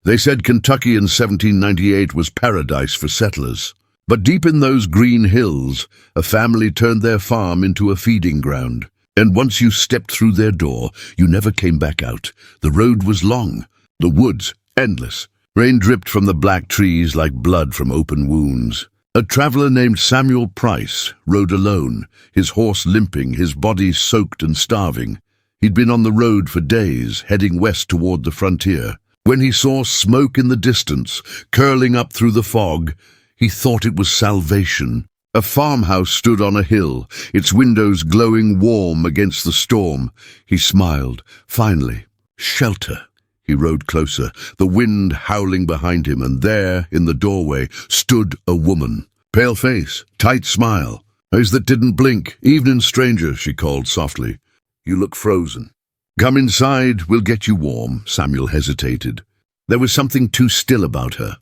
They said Kentucky in 1798 was paradise for settlers. But deep in those green hills, a family turned their farm into a feeding ground. And once you stepped through their door, you never came back out. The road was long, the woods endless. Rain dripped from the black trees like blood from open wounds. A traveler named Samuel Price rode alone, his horse limping, his body soaked and starving. He'd been on the road for days, heading west toward the frontier. When he saw smoke in the distance, curling up through the fog, he thought it was salvation. A farmhouse stood on a hill, its windows glowing warm against the storm. He smiled. Finally, shelter. He rode closer, the wind howling behind him, and there, in the doorway, stood a woman. Pale face, tight smile, eyes that didn't blink. "Evening, stranger," she called softly. "You look frozen." "Come inside, we'll get you warm." Samuel hesitated. There was something too still about her.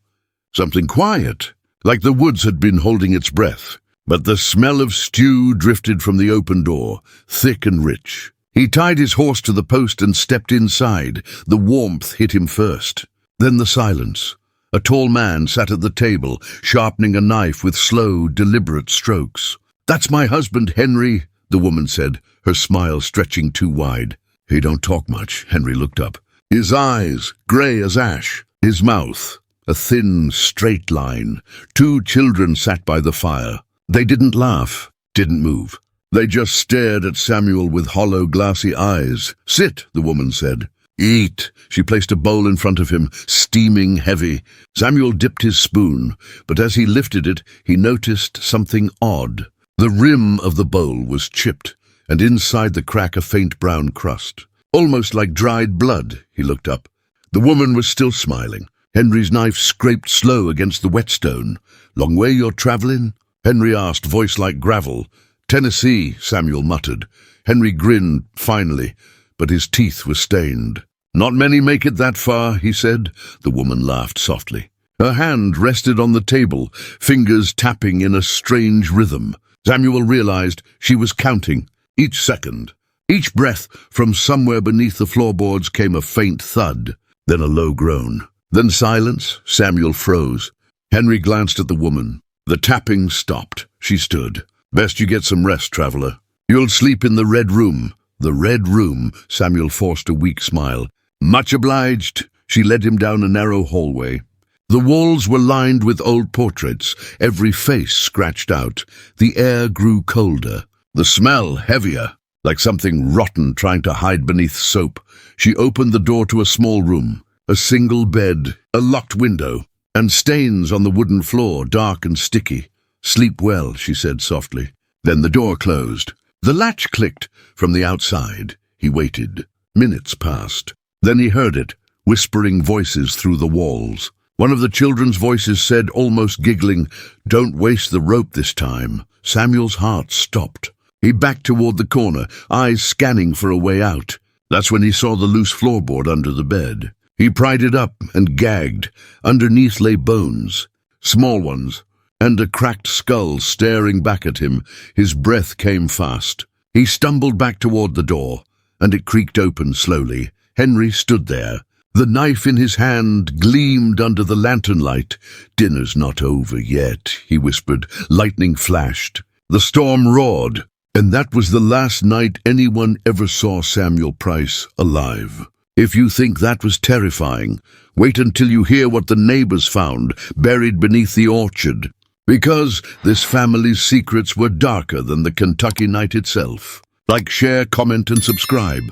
Something quiet, like the woods had been holding its breath. But the smell of stew drifted from the open door, thick and rich. He tied his horse to the post and stepped inside. The warmth hit him first. Then the silence. A tall man sat at the table, sharpening a knife with slow, deliberate strokes. "That's my husband, Henry," the woman said, her smile stretching too wide. "He don't talk much." Henry looked up. His eyes, grey as ash. His mouth, a thin, straight line. Two children sat by the fire. They didn't laugh, didn't move. They just stared at Samuel with hollow, glassy eyes. "Sit," the woman said. "Eat." She placed a bowl in front of him, steaming heavy. Samuel dipped his spoon, but as he lifted it, he noticed something odd. The rim of the bowl was chipped, and inside the crack a faint brown crust. Almost like dried blood. He looked up. The woman was still smiling. Henry's knife scraped slow against the whetstone. "Long way you're traveling?" Henry asked, voice like gravel. "Tennessee," Samuel muttered. Henry grinned, finally, but his teeth were stained. "Not many make it that far," he said. The woman laughed softly. Her hand rested on the table, fingers tapping in a strange rhythm. Samuel realized she was counting, each second. Each breath from somewhere beneath the floorboards came a faint thud, then a low groan. Then silence. Samuel froze. Henry glanced at the woman. The tapping stopped. She stood. "Best you get some rest, traveler. You'll sleep in the red room." The red room. Samuel forced a weak smile. "Much obliged." She led him down a narrow hallway. The walls were lined with old portraits, every face scratched out. The air grew colder. The smell heavier, like something rotten trying to hide beneath soap. She opened the door to a small room. A single bed, a locked window, and stains on the wooden floor, dark and sticky. "Sleep well," she said softly. Then the door closed. The latch clicked from the outside. He waited. Minutes passed. Then he heard it, whispering voices through the walls. One of the children's voices said, almost giggling, "Don't waste the rope this time." Samuel's heart stopped. He backed toward the corner, eyes scanning for a way out. That's when he saw the loose floorboard under the bed. He pried it up and gagged. Underneath lay bones, small ones, and a cracked skull staring back at him. His breath came fast. He stumbled back toward the door, and it creaked open slowly. Henry stood there. The knife in his hand gleamed under the lantern light. "Dinner's not over yet," he whispered. Lightning flashed. The storm roared, and that was the last night anyone ever saw Samuel Price alive. If you think that was terrifying, wait until you hear what the neighbors found, buried beneath the orchard. Because this family's secrets were darker than the Kentucky night itself. Like, share, comment, and subscribe.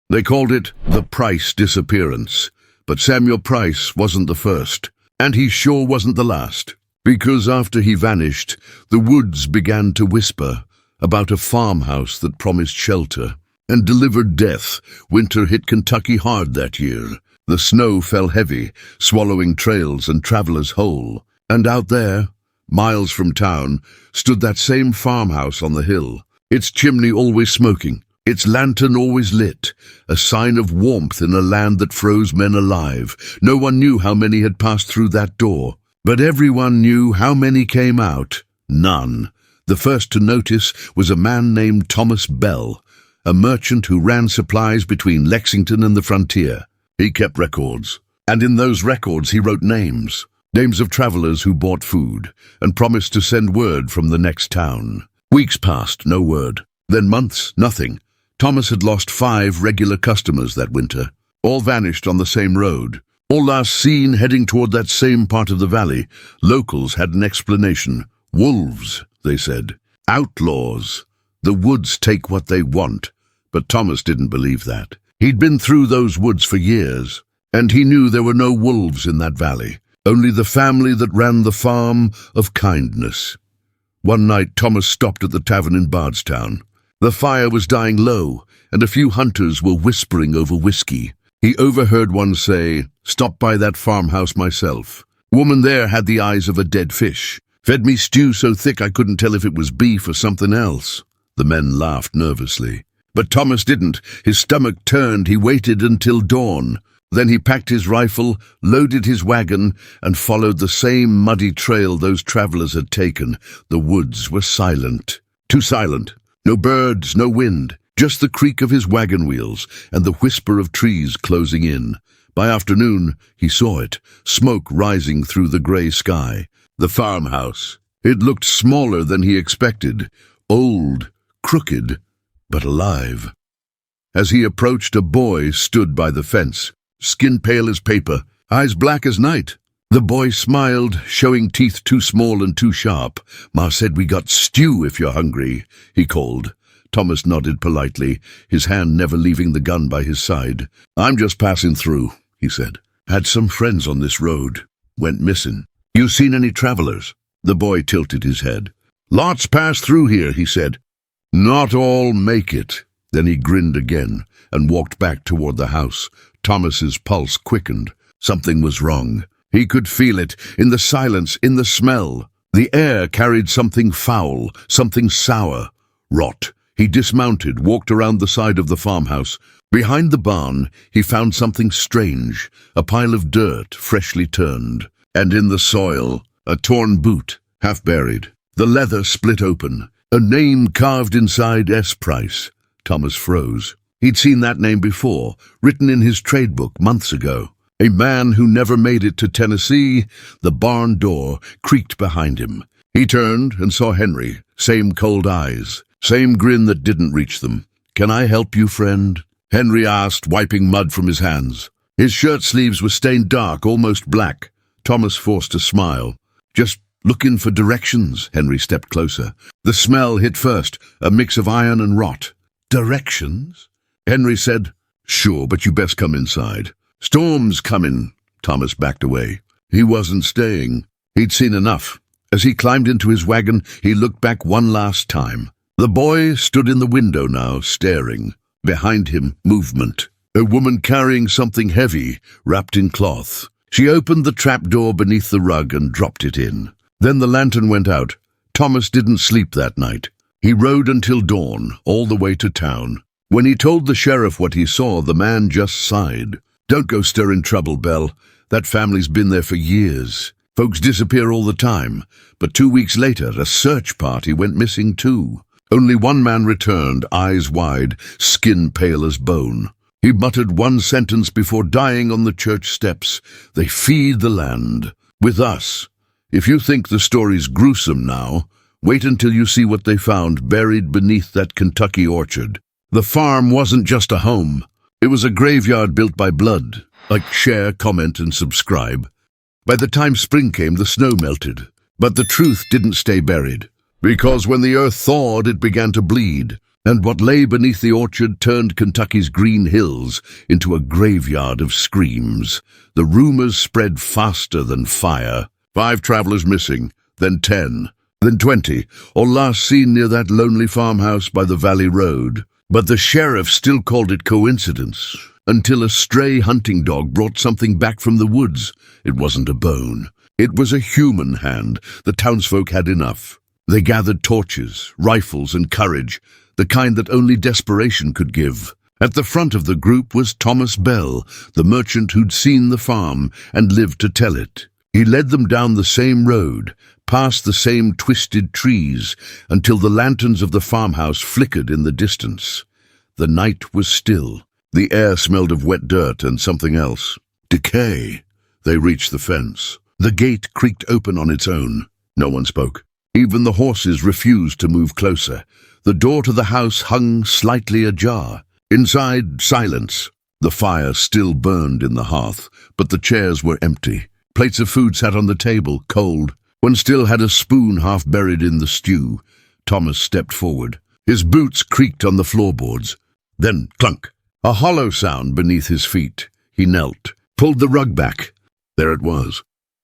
They called it the Price disappearance. But Samuel Price wasn't the first, and he sure wasn't the last. Because after he vanished, the woods began to whisper about a farmhouse that promised shelter and delivered death. Winter hit Kentucky hard that year. The snow fell heavy, swallowing trails and travelers whole. And out there, miles from town, stood that same farmhouse on the hill, its chimney always smoking, its lantern always lit, a sign of warmth in a land that froze men alive. No one knew how many had passed through that door, but everyone knew how many came out. None. The first to notice was a man named Thomas Bell, a merchant who ran supplies between Lexington and the frontier. He kept records. And in those records he wrote names of travelers who bought food and promised to send word from the next town. Weeks passed, no word. Then months, nothing. Thomas had lost 5 regular customers that winter. All vanished on the same road. All last seen heading toward that same part of the valley. Locals had an explanation. Wolves, they said. Outlaws. The woods take what they want. But Thomas didn't believe that. He'd been through those woods for years, and he knew there were no wolves in that valley. Only the family that ran the farm of kindness. One night Thomas stopped at the tavern in Bardstown. The fire was dying low, and a few hunters were whispering over whiskey. He overheard one say, "Stop by that farmhouse myself. Woman there had the eyes of a dead fish. Fed me stew so thick I couldn't tell if it was beef or something else." The men laughed nervously. But Thomas didn't. His stomach turned. He waited until dawn. Then he packed his rifle, loaded his wagon, and followed the same muddy trail those travelers had taken. The woods were silent. Too silent. No birds, no wind. Just the creak of his wagon wheels and the whisper of trees closing in. By afternoon, he saw it, smoke rising through the grey sky. The farmhouse. It looked smaller than he expected. Old, crooked, but alive. As he approached, a boy stood by the fence. Skin pale as paper, eyes black as night. The boy smiled, showing teeth too small and too sharp. "Ma said we got stew if you're hungry," he called. Thomas nodded politely, his hand never leaving the gun by his side. "I'm just passing through," he said. "Had some friends on this road. Went missing. You seen any travelers?" The boy tilted his head. "Lots pass through here," he said. "Not all make it." Then he grinned again and walked back toward the house. Thomas's pulse quickened. Something was wrong. He could feel it, in the silence, in the smell. The air carried something foul, something sour. Rot. He dismounted, walked around the side of the farmhouse. Behind the barn, he found something strange, a pile of dirt, freshly turned. And in the soil, a torn boot, half buried. The leather split open. A name carved inside S. Price. Thomas froze. He'd seen that name before, written in his trade book months ago. A man who never made it to Tennessee. The barn door creaked behind him. He turned and saw Henry, same cold eyes, same grin that didn't reach them. "Can I help you, friend?" Henry asked, wiping mud from his hands. His shirt sleeves were stained dark, almost black. Thomas forced a smile. "Just looking for directions." Henry stepped closer. The smell hit first, a mix of iron and rot. "Directions?" Henry said. "Sure, but you best come inside." "Storm's coming." Thomas backed away. He wasn't staying. He'd seen enough. As he climbed into his wagon, he looked back one last time. The boy stood in the window now, staring. Behind him, movement. A woman carrying something heavy, wrapped in cloth. She opened the trapdoor beneath the rug and dropped it in. Then the lantern went out. Thomas didn't sleep that night. He rode until dawn, all the way to town. When he told the sheriff what he saw, the man just sighed. "Don't go stirring trouble, Belle. That family's been there for years. Folks disappear all the time. But 2 weeks later, a search party went missing too. Only one man returned, eyes wide, skin pale as bone. He muttered one sentence before dying on the church steps. They feed the land. With us. If you think the story's gruesome now, wait until you see what they found buried beneath that Kentucky orchard. The farm wasn't just a home. It was a graveyard built by blood. Like, share, comment, and subscribe. By the time spring came, the snow melted. But the truth didn't stay buried. Because when the earth thawed, it began to bleed. And what lay beneath the orchard turned Kentucky's green hills into a graveyard of screams. The rumors spread faster than fire. 5 travelers missing, then 10, then 20, all last seen near that lonely farmhouse by the valley road. But the sheriff still called it coincidence, until a stray hunting dog brought something back from the woods. It wasn't a bone. It was a human hand. The townsfolk had enough. They gathered torches, rifles, and courage, the kind that only desperation could give. At the front of the group was Thomas Bell, the merchant who'd seen the farm and lived to tell it. He led them down the same road, past the same twisted trees, until the lanterns of the farmhouse flickered in the distance. The night was still. The air smelled of wet dirt and something else. Decay. They reached the fence. The gate creaked open on its own. No one spoke. Even the horses refused to move closer. The door to the house hung slightly ajar. Inside, silence. The fire still burned in the hearth, but the chairs were empty. Plates of food sat on the table, cold. One still had a spoon half buried in the stew. Thomas stepped forward. His boots creaked on the floorboards. Then, clunk. A hollow sound beneath his feet. He knelt, pulled the rug back. There it was.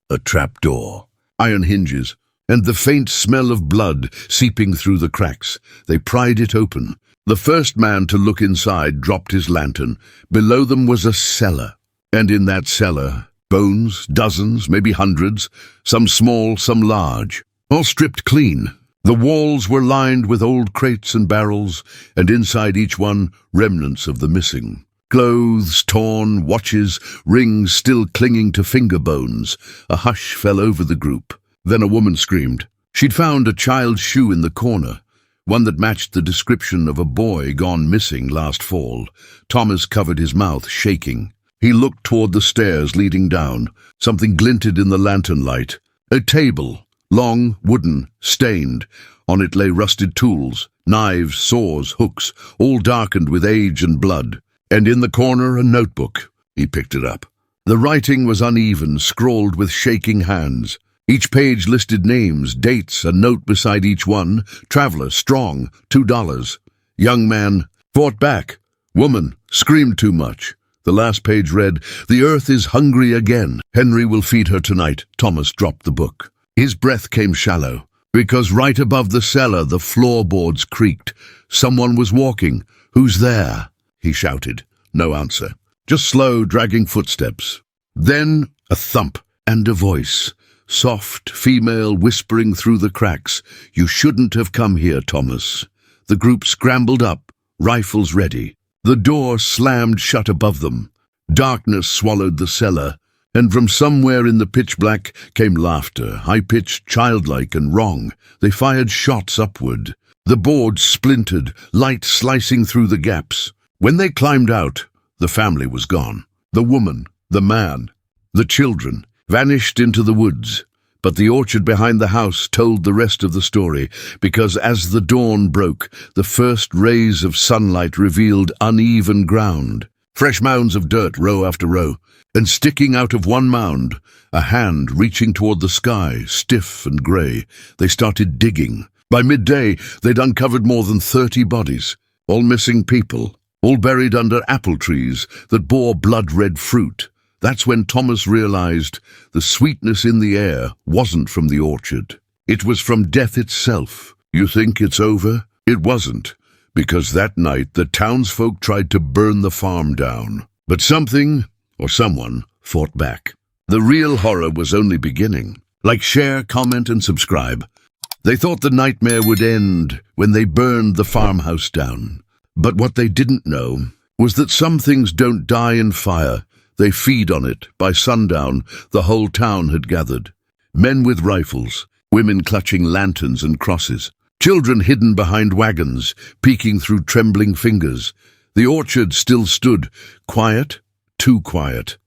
A trapdoor. Iron hinges, and the faint smell of blood seeping through the cracks. They pried it open. The first man to look inside dropped his lantern. Below them was a cellar. And in that cellar, bones, dozens, maybe hundreds, some small, some large, all stripped clean. The walls were lined with old crates and barrels, and inside each one, remnants of the missing. Clothes torn, watches, rings still clinging to finger bones. A hush fell over the group. Then a woman screamed. She'd found a child's shoe in the corner, one that matched the description of a boy gone missing last fall. Thomas covered his mouth, shaking. He looked toward the stairs leading down. Something glinted in the lantern light. A table, long, wooden, stained. On it lay rusted tools, knives, saws, hooks, all darkened with age and blood. And in the corner a notebook. He picked it up. The writing was uneven, scrawled with shaking hands. Each page listed names, dates, a note beside each one. Traveler, strong, $2. Young man, fought back. Woman, screamed too much. The last page read, "The earth is hungry again. Henry will feed her tonight." Thomas dropped the book. His breath came shallow, because right above the cellar the floorboards creaked. Someone was walking. "Who's there?" he shouted. No answer. Just slow, dragging footsteps. Then a thump and a voice. Soft, female, whispering through the cracks. "You shouldn't have come here, Thomas." The group scrambled up, rifles ready. The door slammed shut above them. Darkness swallowed the cellar, and from somewhere in the pitch black came laughter, high-pitched, childlike and wrong. They fired shots upward. The boards splintered, light slicing through the gaps. When they climbed out, the family was gone. The woman, the man, the children vanished into the woods. But the orchard behind the house told the rest of the story, because as the dawn broke, the first rays of sunlight revealed uneven ground. Fresh mounds of dirt, row after row, and sticking out of one mound, a hand reaching toward the sky, stiff and grey. They started digging. By midday, they'd uncovered more than 30 bodies, all missing people, all buried under apple trees that bore blood-red fruit. That's when Thomas realized the sweetness in the air wasn't from the orchard. It was from death itself. You think it's over? It wasn't, because that night the townsfolk tried to burn the farm down. But something, or someone, fought back. The real horror was only beginning. Like, share, comment, and subscribe. They thought the nightmare would end when they burned the farmhouse down. But what they didn't know was that some things don't die in fire. They feed on it. By sundown, the whole town had gathered. Men with rifles, women clutching lanterns and crosses, children hidden behind wagons, peeking through trembling fingers. The orchard still stood, quiet, too quiet,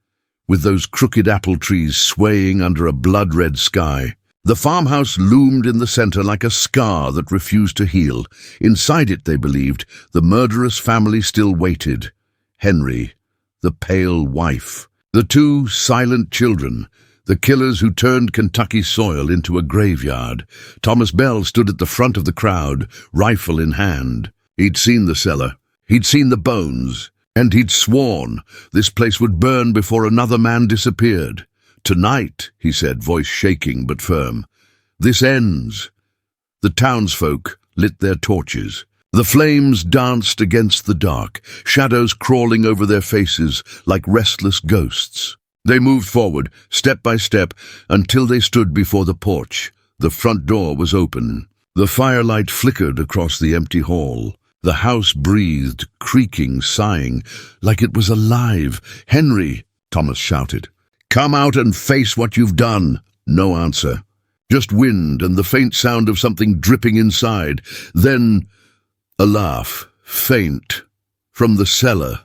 with those crooked apple trees swaying under a blood-red sky. The farmhouse loomed in the center like a scar that refused to heal. Inside it, they believed, the murderous family still waited. Henry, the pale wife, the two silent children, the killers who turned Kentucky soil into a graveyard. Thomas Bell stood at the front of the crowd, rifle in hand. He'd seen the cellar, he'd seen the bones, and he'd sworn this place would burn before another man disappeared. "Tonight," he said, voice shaking but firm, "this ends." The townsfolk lit their torches. The flames danced against the dark, shadows crawling over their faces like restless ghosts. They moved forward, step by step, until they stood before the porch. The front door was open. The firelight flickered across the empty hall. The house breathed, creaking, sighing, like it was alive. "Henry," Thomas shouted, "come out and face what you've done." No answer. Just wind and the faint sound of something dripping inside. Then a laugh, faint, from the cellar.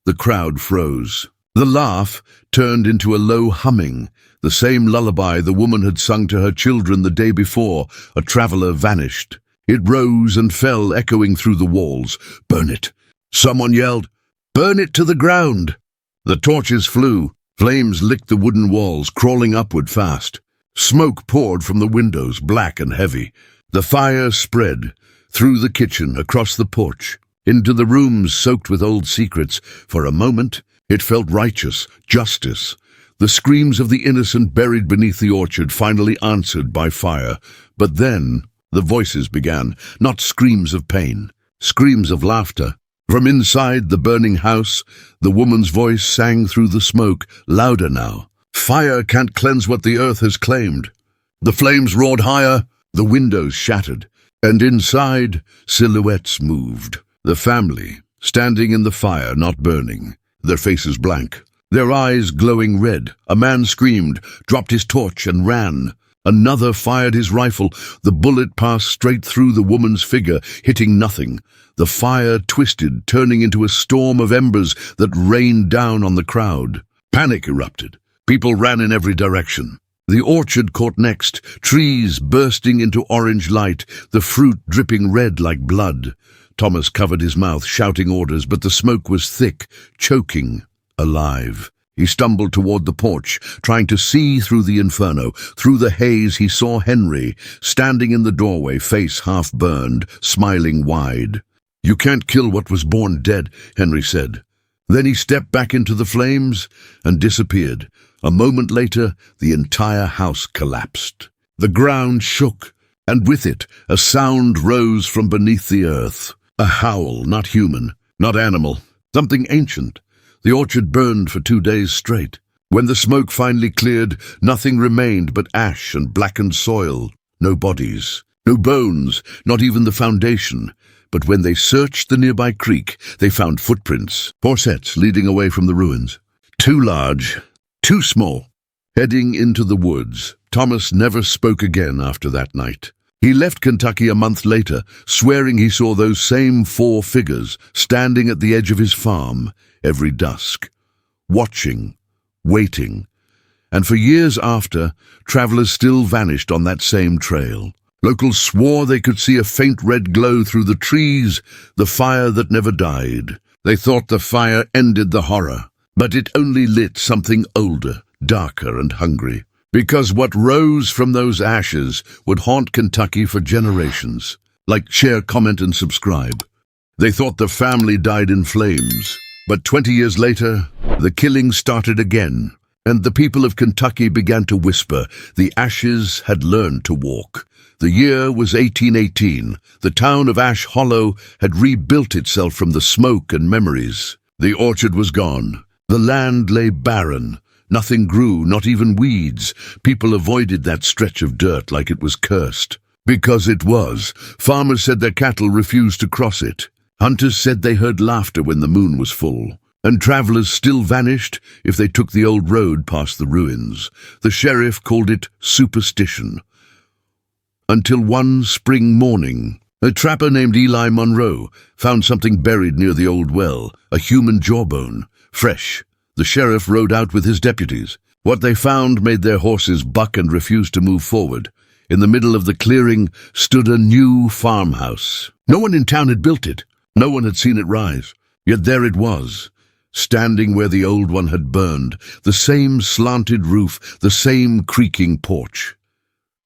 The crowd froze. The laugh turned into a low humming, the same lullaby the woman had sung to her children the day before a traveler vanished. It rose and fell, echoing through the walls. "Burn it!" Someone yelled. "Burn it to the ground!" The torches flew. Flames licked the wooden walls, crawling upward fast. Smoke poured from the windows, black and heavy. The fire spread through the kitchen, across the porch, into the rooms soaked with old secrets. For a moment, it felt righteous, justice. The screams of the innocent buried beneath the orchard finally answered by fire. But then the voices began, not screams of pain, screams of laughter. From inside the burning house, the woman's voice sang through the smoke, louder now. "Fire can't cleanse what the earth has claimed." The flames roared higher, the windows shattered, and inside, silhouettes moved. The family, standing in the fire, not burning, their faces blank, their eyes glowing red. A man screamed, dropped his torch, and ran. Another fired his rifle. The bullet passed straight through the woman's figure, hitting nothing. The fire twisted, turning into a storm of embers that rained down on the crowd. Panic erupted. People ran in every direction. The orchard caught next, trees bursting into orange light, the fruit dripping red like blood. Thomas covered his mouth, shouting orders, but the smoke was thick, choking, alive. He stumbled toward the porch, trying to see through the inferno. Through the haze he saw Henry, standing in the doorway, face half burned, smiling wide. "You can't kill what was born dead," Henry said. Then he stepped back into the flames and disappeared. A moment later, the entire house collapsed. The ground shook, and with it, a sound rose from beneath the earth. A howl, not human, not animal, something ancient. The orchard burned for 2 days straight. When the smoke finally cleared, nothing remained but ash and blackened soil. No bodies, no bones, not even the foundation. But when they searched the nearby creek, they found footprints, forceps leading away from the ruins. Too large, too small. Heading into the woods, Thomas never spoke again after that night. He left Kentucky a month later, swearing he saw those same 4 figures standing at the edge of his farm every dusk, watching, waiting. And for years after, travelers still vanished on that same trail. Locals swore they could see a faint red glow through the trees, the fire that never died. They thought the fire ended the horror, but it only lit something older, darker and hungry. Because what rose from those ashes would haunt Kentucky for generations. Like, share, comment, and subscribe. They thought the family died in flames. But 20 years later, the killing started again, and the people of Kentucky began to whisper the ashes had learned to walk. The year was 1818. The town of Ash Hollow had rebuilt itself from the smoke and memories. The orchard was gone. The land lay barren. Nothing grew, not even weeds. People avoided that stretch of dirt like it was cursed. Because it was. Farmers said their cattle refused to cross it. Hunters said they heard laughter when the moon was full. And travelers still vanished if they took the old road past the ruins. The sheriff called it superstition. Until one spring morning, a trapper named Eli Monroe found something buried near the old well, a human jawbone, fresh. The sheriff rode out with his deputies. What they found made their horses buck and refuse to move forward. In the middle of the clearing stood a new farmhouse. No one in town had built it. No one had seen it rise. Yet there it was, standing where the old one had burned, the same slanted roof, the same creaking porch.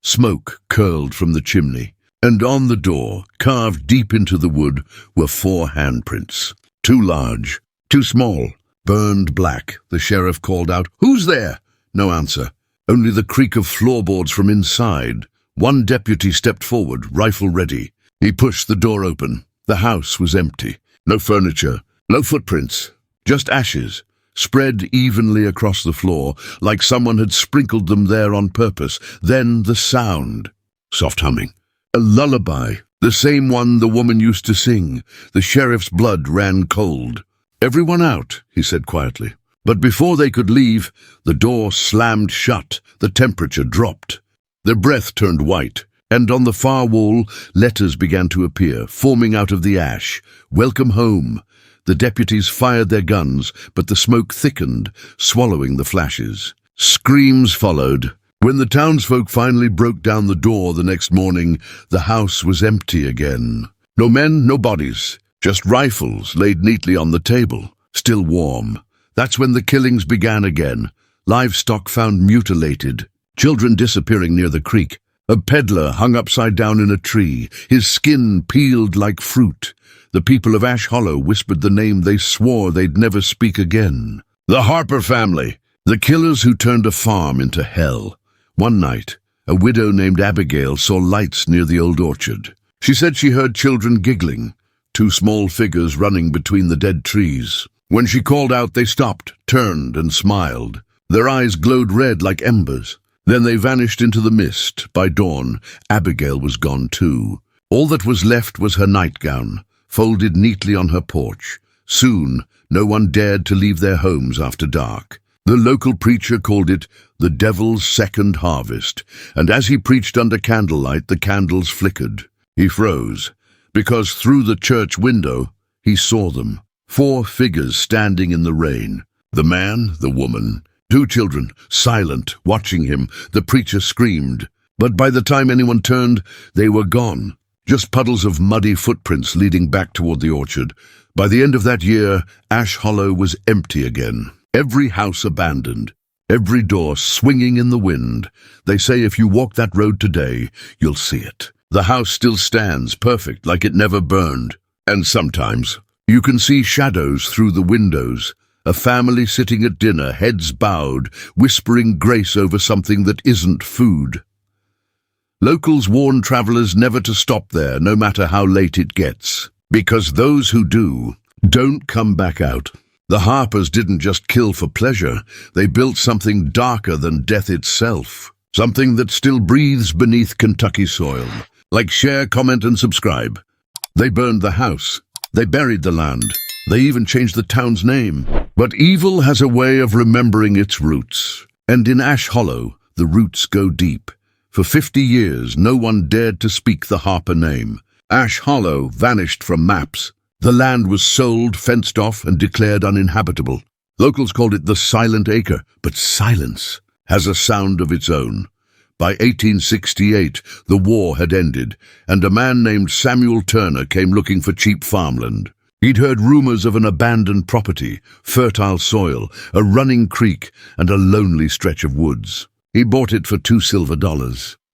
Smoke curled from the chimney, and on the door, carved deep into the wood, were 4 handprints. Too large, too small, burned black. The sheriff called out, "Who's there?" No answer, only the creak of floorboards from inside. One deputy stepped forward, rifle ready. He pushed the door open. The house was empty. No furniture, no footprints, just ashes, spread evenly across the floor, like someone had sprinkled them there on purpose. Then the sound. Soft humming. A lullaby, the same one the woman used to sing. The sheriff's blood ran cold. "Everyone out," he said quietly. But before they could leave, the door slammed shut. The temperature dropped. Their breath turned white, and on the far wall, letters began to appear, forming out of the ash. "Welcome home." The deputies fired their guns, but the smoke thickened, swallowing the flashes. Screams followed. When the townsfolk finally broke down the door the next morning, the house was empty again. No men, no bodies, just rifles laid neatly on the table, still warm. That's when the killings began again. Livestock found mutilated, children disappearing near the creek. A peddler hung upside down in a tree, his skin peeled like fruit. The people of Ash Hollow whispered the name they swore they'd never speak again. The Harper family, the killers who turned a farm into hell. One night, a widow named Abigail saw lights near the old orchard. She said she heard children giggling, two small figures running between the dead trees. When she called out, they stopped, turned, and smiled. Their eyes glowed red like embers. Then they vanished into the mist. By dawn, Abigail was gone too. All that was left was her nightgown, folded neatly on her porch. Soon, no one dared to leave their homes after dark. The local preacher called it the devil's second harvest, and as he preached under candlelight, the candles flickered. He froze, because through the church window, he saw them. 4 figures standing in the rain. The man, the woman, 2 children, silent, watching him. The preacher screamed, but by the time anyone turned, they were gone. Just puddles of muddy footprints leading back toward the orchard. By the end of that year, Ash Hollow was empty again. Every house abandoned, every door swinging in the wind. They say if you walk that road today, you'll see it. The house still stands, perfect, like it never burned. And sometimes, you can see shadows through the windows. A family sitting at dinner, heads bowed, whispering grace over something that isn't food. Locals warn travelers never to stop there, no matter how late it gets. Because those who do, don't come back out. The Harpers didn't just kill for pleasure. They built something darker than death itself. Something that still breathes beneath Kentucky soil. Like, share, comment, and subscribe. They burned the house. They buried the land. They even changed the town's name. But evil has a way of remembering its roots. And in Ash Hollow, the roots go deep. For 50 years, no one dared to speak the Harper name. Ash Hollow vanished from maps. The land was sold, fenced off, and declared uninhabitable. Locals called it the Silent Acre, but silence has a sound of its own. By 1868, the war had ended, and a man named Samuel Turner came looking for cheap farmland. He'd heard rumors of an abandoned property, fertile soil, a running creek, and a lonely stretch of woods. He bought it for $2 silver.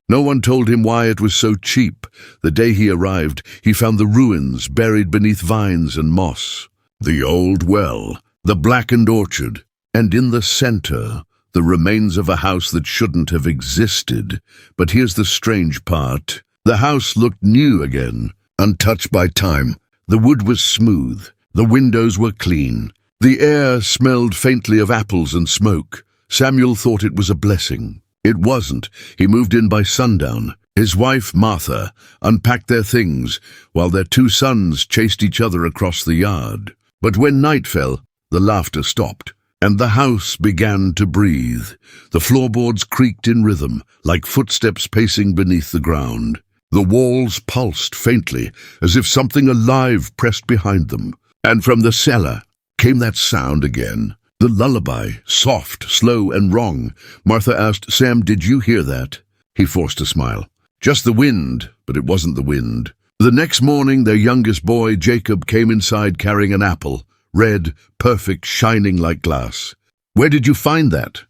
No one told him why it was so cheap. The day he arrived, he found the ruins buried beneath vines and moss. The old well, the blackened orchard, and in the center, the remains of a house that shouldn't have existed. But here's the strange part. The house looked new again, untouched by time. The wood was smooth. The windows were clean. The air smelled faintly of apples and smoke. Samuel thought it was a blessing. It wasn't. He moved in by sundown. His wife, Martha, unpacked their things, while their 2 sons chased each other across the yard. But when night fell, the laughter stopped, and the house began to breathe. The floorboards creaked in rhythm, like footsteps pacing beneath the ground. The walls pulsed faintly, as if something alive pressed behind them. And from the cellar came that sound again. The lullaby, soft, slow, and wrong. Martha asked, "Sam, did you hear that?" He forced a smile. "Just the wind," but it wasn't the wind. The next morning, their youngest boy, Jacob, came inside carrying an apple, red, perfect, shining like glass. "Where did you find that?"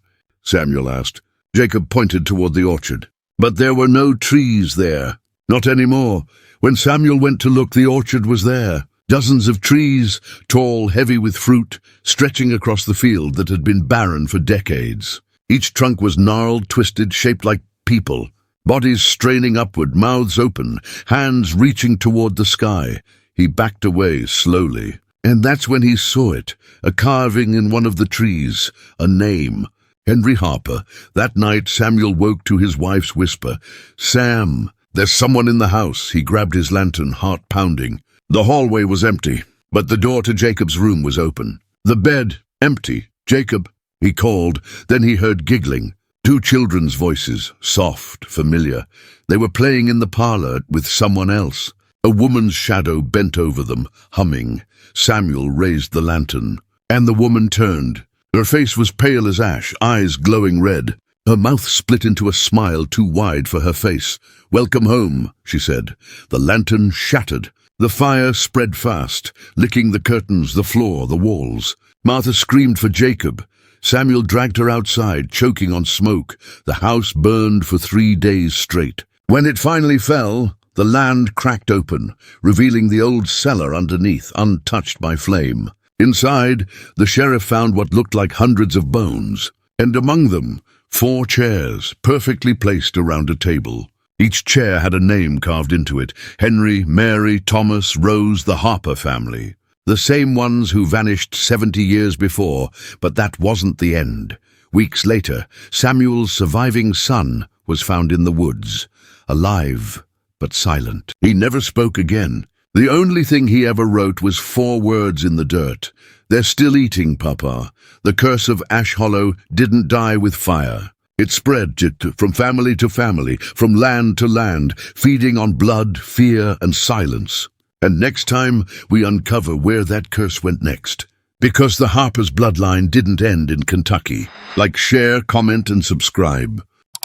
Samuel asked. Jacob pointed toward the orchard. But there were no trees there. Not anymore. When Samuel went to look, the orchard was there. Dozens of trees, tall, heavy with fruit, stretching across the field that had been barren for decades. Each trunk was gnarled, twisted, shaped like people. Bodies straining upward, mouths open, hands reaching toward the sky. He backed away slowly. And that's when he saw it, a carving in one of the trees, a name. Henry Harper. That night, Samuel woke to his wife's whisper. "Sam, there's someone in the house." He grabbed his lantern, heart pounding. The hallway was empty, but the door to Jacob's room was open. The bed, empty. "Jacob," he called. Then he heard giggling. 2 children's voices, soft, familiar. They were playing in the parlor with someone else. A woman's shadow bent over them, humming. Samuel raised the lantern, and the woman turned. Her face was pale as ash, eyes glowing red. Her mouth split into a smile too wide for her face. "Welcome home," she said. The lantern shattered. The fire spread fast, licking the curtains, the floor, the walls. Martha screamed for Jacob. Samuel dragged her outside, choking on smoke. The house burned for 3 days straight. When it finally fell, the land cracked open, revealing the old cellar underneath, untouched by flame. Inside, the sheriff found what looked like hundreds of bones, and among them, 4 chairs, perfectly placed around a table. Each chair had a name carved into it: Henry, Mary, Thomas, Rose, the Harper family. The same ones who vanished 70 years before, but that wasn't the end. Weeks later, Samuel's surviving son was found in the woods, alive but silent. He never spoke again. The only thing he ever wrote was 4 words in the dirt. "They're still eating, Papa. The curse of Ash Hollow didn't die with fire. It spread from family to family, from land to land, feeding on blood, fear, and silence. And next time we uncover where that curse went next. Because the Harper's bloodline didn't end in Kentucky." Like, share, comment, and subscribe.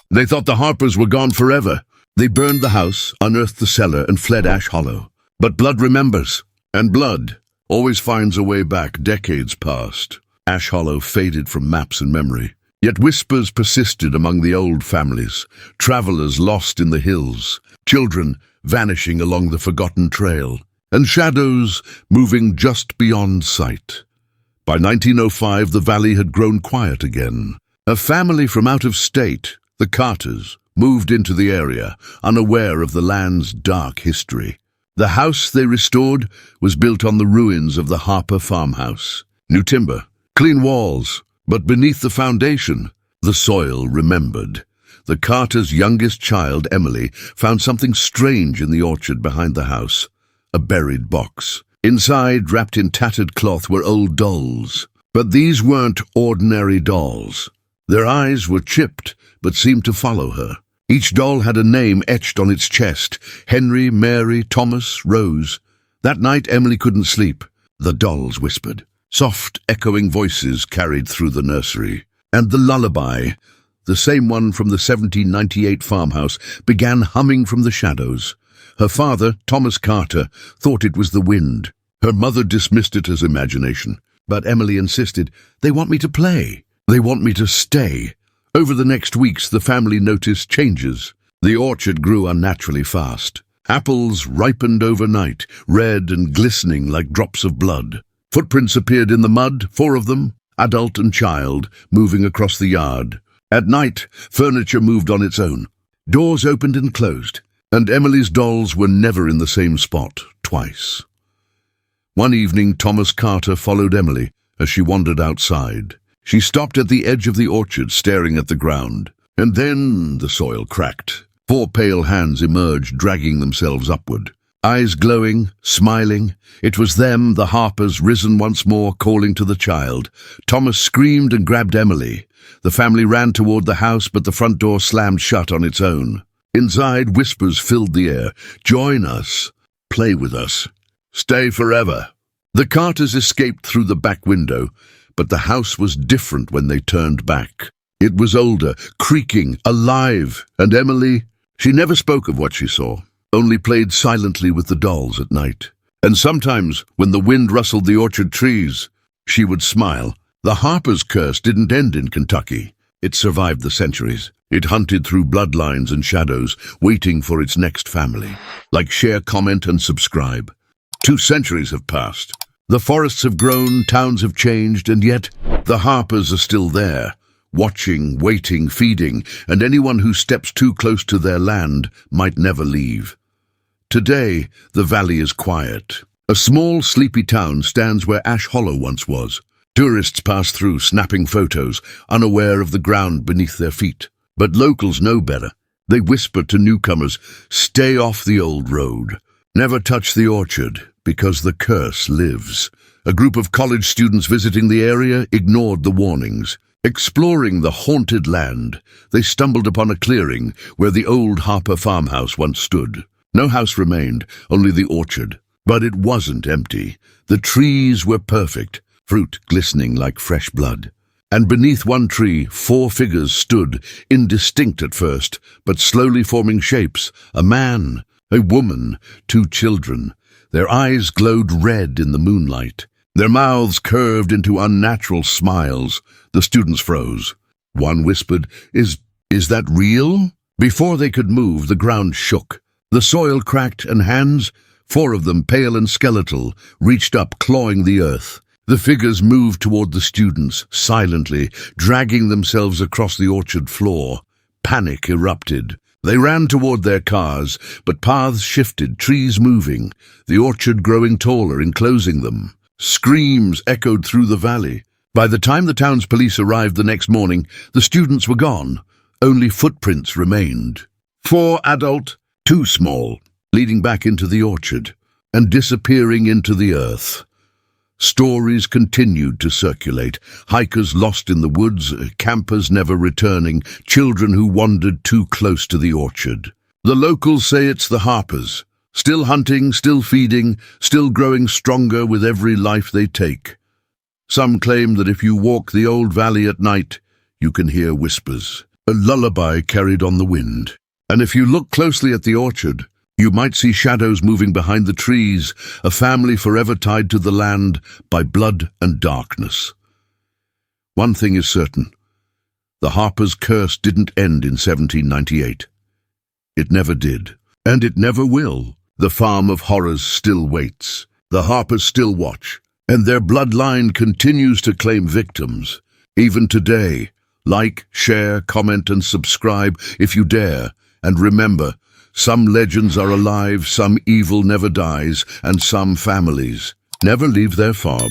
They thought the Harpers were gone forever. They burned the house, unearthed the cellar, and fled Ash Hollow. But blood remembers, and blood always finds a way back decades past. Ash Hollow faded from maps and memory. Yet whispers persisted among the old families, travelers lost in the hills, children vanishing along the forgotten trail, and shadows moving just beyond sight. By 1905, the valley had grown quiet again. A family from out of state, the Carters, moved into the area, unaware of the land's dark history. The house they restored was built on the ruins of the Harper farmhouse. New timber, clean walls, but beneath the foundation, the soil remembered. The Carters' youngest child, Emily, found something strange in the orchard behind the house: a buried box. Inside, wrapped in tattered cloth, were old dolls. But these weren't ordinary dolls. Their eyes were chipped, but seemed to follow her. Each doll had a name etched on its chest: Henry, Mary, Thomas, Rose. That night, Emily couldn't sleep. The dolls whispered. Soft, echoing voices carried through the nursery. And the lullaby, the same one from the 1798 farmhouse, began humming from the shadows. Her father, Thomas Carter, thought it was the wind. Her mother dismissed it as imagination. But Emily insisted, "They want me to play. They want me to stay." Over the next weeks, the family noticed changes. The orchard grew unnaturally fast. Apples ripened overnight, red and glistening like drops of blood. Footprints appeared in the mud, 4 of them, adult and child, moving across the yard. At night, furniture moved on its own. Doors opened and closed, and Emily's dolls were never in the same spot twice. One evening, Thomas Carter followed Emily as she wandered outside. She stopped at the edge of the orchard, staring at the ground. And then the soil cracked. 4 pale hands emerged, dragging themselves upward. Eyes glowing, smiling. It was them, the Harpers, risen once more, calling to the child. Thomas screamed and grabbed Emily. The family ran toward the house, but the front door slammed shut on its own. Inside, whispers filled the air. "Join us. Play with us. Stay forever." The Carters escaped through the back window, but the house was different when they turned back. It was older, creaking, alive, and Emily, she never spoke of what she saw, only played silently with the dolls at night. And sometimes, when the wind rustled the orchard trees, she would smile. The Harper's curse didn't end in Kentucky. It survived the centuries. It hunted through bloodlines and shadows, waiting for its next family. Like, share, comment, and subscribe. 2 centuries have passed. The forests have grown, towns have changed, and yet the Harpers are still there, watching, waiting, feeding, and anyone who steps too close to their land might never leave. Today, the valley is quiet. A small, sleepy town stands where Ash Hollow once was. Tourists pass through, snapping photos, unaware of the ground beneath their feet. But locals know better. They whisper to newcomers, "Stay off the old road. Never touch the orchard, because the curse lives." A group of college students visiting the area ignored the warnings. Exploring the haunted land, they stumbled upon a clearing where the old Harper farmhouse once stood. No house remained, only the orchard. But it wasn't empty. The trees were perfect, fruit glistening like fresh blood. And beneath one tree, 4 figures stood, indistinct at first, but slowly forming shapes. A man, a woman, 2 children. Their eyes glowed red in the moonlight. Their mouths curved into unnatural smiles. The students froze. One whispered, Is that real? Before they could move, the ground shook. The soil cracked, and hands, 4 of them pale and skeletal, reached up, clawing the earth. The figures moved toward the students, silently, dragging themselves across the orchard floor. Panic erupted. They ran toward their cars, but paths shifted, trees moving, the orchard growing taller, enclosing them. Screams echoed through the valley. By the time the town's police arrived the next morning, the students were gone. Only footprints remained. 4 adult, 2 small, leading back into the orchard and disappearing into the earth. Stories continued to circulate. Hikers lost in the woods, campers never returning, children who wandered too close to the orchard. The locals say it's the Harpers, still hunting, still feeding, still growing stronger with every life they take. Some claim that if you walk the old valley at night, you can hear whispers, a lullaby carried on the wind. And if you look closely at the orchard, you might see shadows moving behind the trees, a family forever tied to the land by blood and darkness. One thing is certain. The Harpers' curse didn't end in 1798. It never did, and it never will. The farm of horrors still waits. The Harpers still watch, and their bloodline continues to claim victims. Even today, like, share, comment, and subscribe if you dare. And remember, some legends are alive, some evil never dies, and some families never leave their farm.